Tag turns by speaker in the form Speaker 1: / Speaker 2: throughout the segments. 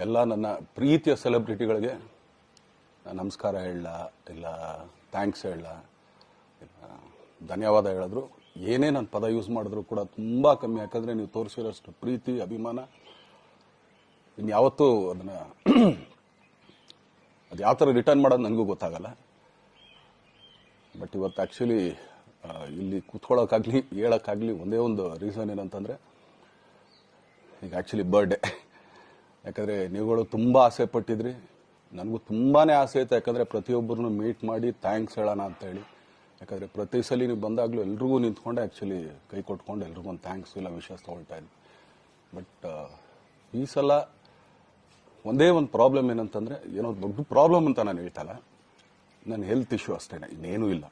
Speaker 1: ಎಲ್ಲ ನನ್ನ ಪ್ರೀತಿಯ ಸೆಲೆಬ್ರಿಟಿಗಳಿಗೆ ನಮಸ್ಕಾರ ಹೇಳಲ್ಲ, ಇಲ್ಲ ಥ್ಯಾಂಕ್ಸ್ ಹೇಳಲ್ಲ, ಇಲ್ಲ ಧನ್ಯವಾದ ಹೇಳಿದ್ರು, ಏನೇ ನನ್ನ ಪದ ಯೂಸ್ ಮಾಡಿದ್ರು ಕೂಡ ತುಂಬ ಕಮ್ಮಿ. ಯಾಕಂದರೆ ನೀವು ತೋರಿಸಿರೋಷ್ಟು ಪ್ರೀತಿ, ಅಭಿಮಾನ ಇನ್ಯಾವತ್ತೂ ಅದನ್ನು ಅದು ಯಾವ ಥರ ರಿಟರ್ನ್ ಮಾಡೋದು ನನಗೂ ಗೊತ್ತಾಗಲ್ಲ. ಬಟ್ ಇವತ್ತು ಆ್ಯಕ್ಚುಲಿ ಇಲ್ಲಿ ಕೂತ್ಕೊಳ್ಳೋಕ್ಕಾಗಲಿ ಹೇಳೋಕ್ಕಾಗಲಿ ಒಂದೇ ಒಂದು ರೀಸನ್ ಏನಂತಂದರೆ, ಈಗ ಆ್ಯಕ್ಚುಲಿ ಬರ್ಡೇ. ಯಾಕಂದರೆ ನೀವುಗಳು ತುಂಬ ಆಸೆ ಪಟ್ಟಿದ್ರಿ, ನನಗೂ ತುಂಬಾ ಆಸೆ ಇತ್ತು. ಯಾಕಂದರೆ ಪ್ರತಿಯೊಬ್ಬರನ್ನು ಮೀಟ್ ಮಾಡಿ ಥ್ಯಾಂಕ್ಸ್ ಹೇಳೋಣ ಅಂತೇಳಿ. ಯಾಕಂದರೆ ಪ್ರತಿ ಸಲ ನೀವು ಬಂದಾಗಲೂ ಎಲ್ರಿಗೂ ನಿಂತ್ಕೊಂಡೆ ಆ್ಯಕ್ಚುಲಿ ಕೈ ಕೊಟ್ಕೊಂಡು ಎಲ್ರಿಗೂ ಒಂದು ಥ್ಯಾಂಕ್ಸ್ ಇಲ್ಲ ವಿಷಸ್ ತೊಗೊಳ್ತಾ ಇದ್ವಿ. ಬಟ್ ಈ ಸಲ ಒಂದೇ ಒಂದು ಪ್ರಾಬ್ಲಮ್ ಏನಂತಂದರೆ, ಏನೋ ದೊಡ್ಡ ಪ್ರಾಬ್ಲಮ್ ಅಂತ ನಾನು ಹೇಳ್ತಲ್ಲ, ನನ್ನ ಹೆಲ್ತ್ ಇಶ್ಯೂ ಅಷ್ಟೇ, ಇನ್ನೇನೂ ಇಲ್ಲ.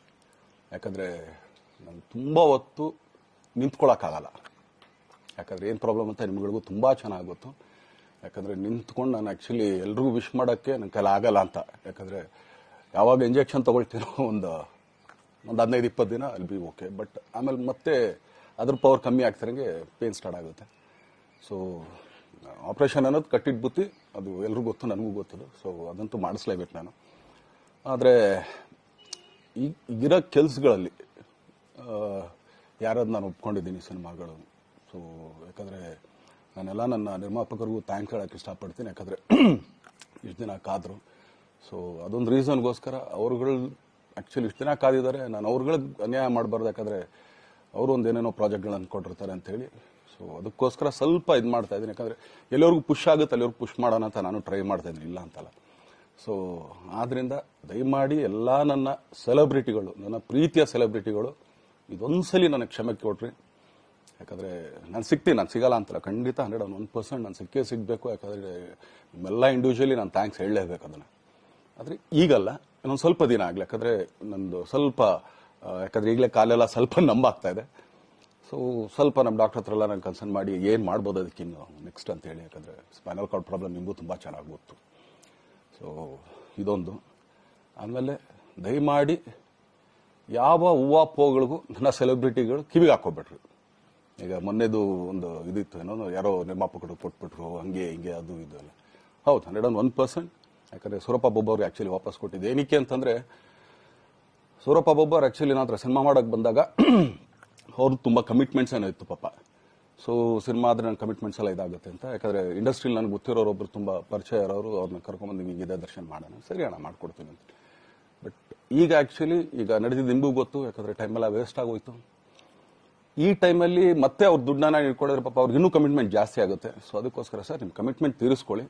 Speaker 1: ಯಾಕಂದರೆ ನಾನು ತುಂಬ ಹೊತ್ತು ನಿಂತ್ಕೊಳ್ಳೋಕ್ಕಾಗಲ್ಲ. ಯಾಕಂದರೆ ಏನು ಪ್ರಾಬ್ಲಮ್ ಅಂತ ನಿಮ್ಗಳಿಗೂ ತುಂಬ ಚೆನ್ನಾಗಿ ಗೊತ್ತು. ಯಾಕಂದರೆ ನಿಂತ್ಕೊಂಡು ನಾನು ಆ್ಯಕ್ಚುಲಿ ಎಲ್ರಿಗೂ ವಿಶ್ ಮಾಡೋಕ್ಕೆ ನನ್ನ ಕೈಲಿ ಆಗಲ್ಲ ಅಂತ. ಯಾಕಂದರೆ ಯಾವಾಗ ಇಂಜೆಕ್ಷನ್ ತೊಗೊಳ್ತೀನೋ ಒಂದು 15-20 ದಿನ ಅಲ್ಲಿ ಬಿ ಓಕೆ. ಬಟ್ ಆಮೇಲೆ ಮತ್ತೆ ಅದ್ರ ಪವರ್ ಕಮ್ಮಿ ಆಗ್ತಿರಂಗೆ ಪೇನ್ ಸ್ಟಾರ್ಟ್ ಆಗುತ್ತೆ. ಸೊ ಆಪ್ರೇಷನ್ ಅನ್ನೋದು ಕಟ್ಟಿಟ್ಟು ಬುತ್ತಿ, ಅದು ಎಲ್ರಿಗೂ ಗೊತ್ತು, ನನಗೂ ಗೊತ್ತದು. ಸೊ ಅದಂತೂ ಮಾಡಿಸ್ಲೇಬೇಕು ನಾನು. ಆದರೆ ಈಗಿರೋ ಕೆಲಸಗಳಲ್ಲಿ ಯಾರಾದ್ರು ನಾನು ಒಪ್ಕೊಂಡಿದ್ದೀನಿ ಸಿನಿಮಾಗಳು. ಸೊ ಯಾಕಂದರೆ ನಾನೆಲ್ಲ ನನ್ನ ನಿರ್ಮಾಪಕರಿಗೂ ಥ್ಯಾಂಕ್ಸ್ ಹೇಳೋಕ್ಕೆ ಇಷ್ಟಪಡ್ತೀನಿ. ಯಾಕಂದರೆ ಇಷ್ಟು ದಿನ ಕಾದರು. ಸೊ ಅದೊಂದು ರೀಸನ್ಗೋಸ್ಕರ ಅವ್ರುಗಳು ಆ್ಯಕ್ಚುಲಿ ಇಷ್ಟು ದಿನ ಕಾದಿದ್ದಾರೆ. ನಾನು ಅವ್ರುಗಳಿಗೆ ಅನ್ಯಾಯ ಮಾಡಬಾರ್ದು. ಯಾಕಂದರೆ ಅವರು ಒಂದೇನೇನೋ ಪ್ರಾಜೆಕ್ಟ್ಗಳನ್ನು ಕೊಟ್ಟಿರ್ತಾರೆ ಅಂಥೇಳಿ. ಸೊ ಅದಕ್ಕೋಸ್ಕರ ಸ್ವಲ್ಪ ಇದು ಮಾಡ್ತಾ ಇದ್ದೀನಿ. ಯಾಕಂದರೆ ಎಲ್ಲಿವರೆಗೂ ಪುಷ್ ಆಗುತ್ತೆ ಅಲ್ಲಿವರೆಗೂ ಪುಷ್ ಮಾಡೋಣ ಅಂತ ನಾನು ಟ್ರೈ ಮಾಡ್ತಾ ಇದ್ದೀನಿ, ಇಲ್ಲ ಅಂತಲ್ಲ. ಸೊ ಆದ್ದರಿಂದ ದಯಮಾಡಿ ಎಲ್ಲ ನನ್ನ ಸೆಲೆಬ್ರಿಟಿಗಳು, ನನ್ನ ಪ್ರೀತಿಯ ಸೆಲೆಬ್ರಿಟಿಗಳು, ಇದೊಂದ್ಸಲಿ ನನಗೆ ಕ್ಷಮೆ ಕೊಟ್ರಿ. ಯಾಕಂದರೆ ನಾನು ಸಿಗ್ತೀನಿ, ನಾನು ಸಿಗಲ್ಲ ಅಂತಲ್ಲ, ಖಂಡಿತ 101% ನಾನು ಸಿಕ್ಕೇ ಸಿಗಬೇಕು. ಯಾಕಂದರೆ ನಿಮ್ಮೆಲ್ಲ ಇಂಡಿವಿಜುವಲಿ ನಾನು ಥ್ಯಾಂಕ್ಸ್ ಹೇಳಲೇಬೇಕು ಅದನ್ನು. ಆದರೆ ಈಗಲ್ಲ, ಇನ್ನೊಂದು ಸ್ವಲ್ಪ ದಿನ ಆಗಲಿ. ಯಾಕಂದರೆ ನಂದು ಸ್ವಲ್ಪ ಯಾಕಂದರೆ ಈಗಲೇ ಕಾಲೆಲ್ಲ ಸ್ವಲ್ಪ ನಂಬಾಗ್ತಾ ಇದೆ. ಸೊ ಸ್ವಲ್ಪ ನಮ್ಮ ಡಾಕ್ಟರ್ ಹತ್ರ ಎಲ್ಲ ನಾನು ಕನ್ಸರ್ನ್ ಮಾಡಿ ಏನು ಮಾಡ್ಬೋದು ಅದಕ್ಕಿನ್ನು ನೆಕ್ಸ್ಟ್ ಅಂತೇಳಿ. ಯಾಕಂದರೆ ಸ್ಪೈನಲ್ ಕಾರ್ಡ್ ಪ್ರಾಬ್ಲಮ್ ನಿಮಗೂ ತುಂಬ ಚೆನ್ನಾಗಿ ಗೊತ್ತು. ಸೊ ಇದೊಂದು. ಆಮೇಲೆ ದಯಮಾಡಿ ಯಾವ ಹೂವಾಪೋಗಳಿಗೂ ನನ್ನ ಸೆಲೆಬ್ರಿಟಿಗಳು ಕಿವಿಗೆ ಹಾಕೋಬೇಡ್ರಿ. ಈಗ ಮೊನ್ನೆದು ಒಂದು ಇದಿತ್ತು, ಏನೋ ಯಾರೋ ನಿರ್ಮಾಪಕರು ಕೊಟ್ಬಿಟ್ರು, ಹಂಗೆ ಹಿಂಗೆ ಅದು ಇದು ಎಲ್ಲ. ಹೌದು, 101%. ಯಾಕಂದರೆ ಸೂರಪ್ಪ ಬೊಬ್ಬ ಅವ್ರಿಗೆ ಆ್ಯಕ್ಚುಲಿ ವಾಪಸ್ ಕೊಟ್ಟಿದ್ದು. ಏನಕ್ಕೆ ಅಂತಂದರೆ, ಸೂರಪ್ಪ ಬೊಬ್ಬ ಅವ್ರು ಆ್ಯಕ್ಚುಲಿ ನನ್ನ ಹತ್ರ ಸಿನಿಮಾ ಮಾಡೋಕ್ಕೆ ಬಂದಾಗ ಅವ್ರದ್ದು ತುಂಬ ಕಮಿಟ್ಮೆಂಟ್ಸ್ ಏನೋ ಇತ್ತು ಪಾಪ. ಸೊ ಸಿನಿಮಾ ಆದರೆ ನನ್ನ ಕಮಿಟ್ಮೆಂಟ್ಸ್ ಎಲ್ಲ ಇದಾಗುತ್ತೆ ಅಂತ. ಯಾಕಂದರೆ ಇಂಡಸ್ಟ್ರಿಲಿ ನನಗೆ ಗೊತ್ತಿರೋರೊಬ್ಬರು ತುಂಬ ಪರಿಚಯ ಇರೋರು, ಅವ್ರನ್ನ ಕರ್ಕೊಂಬಂದು ಹಿಂಗಿದೆ ದರ್ಶನ ಮಾಡೋಣ, ಸರಿ ಅಣ್ಣ ಮಾಡ್ಕೊಡ್ತೀನಿ ಅಂತ. ಬಟ್ ಈಗ ಆ್ಯಕ್ಚುಲಿ ಈಗ ನಡೆದಿದ್ದು ನಿಮಗೂ ಗೊತ್ತು. ಯಾಕಂದರೆ ಟೈಮೆಲ್ಲ ವೇಸ್ಟ್ ಆಗೋಯ್ತು. ಈ ಟೈಮಲ್ಲಿ ಮತ್ತೆ ಅವ್ರ ದುಡ್ಡನ್ನ ಇಟ್ಕೊಂಡಿದ್ರೆ ಪಾಪ ಅವ್ರಿಗೆ ಇನ್ನೂ ಕಮಿಟ್ಮೆಂಟ್ ಜಾಸ್ತಿ ಆಗುತ್ತೆ. ಸೊ ಅದಕ್ಕೋಸ್ಕರ ಸರ್, ನಿಮ್ಮ ಕಮಿಟ್ಮೆಂಟ್ ತೀರಿಸ್ಕೊಳ್ಳಿ.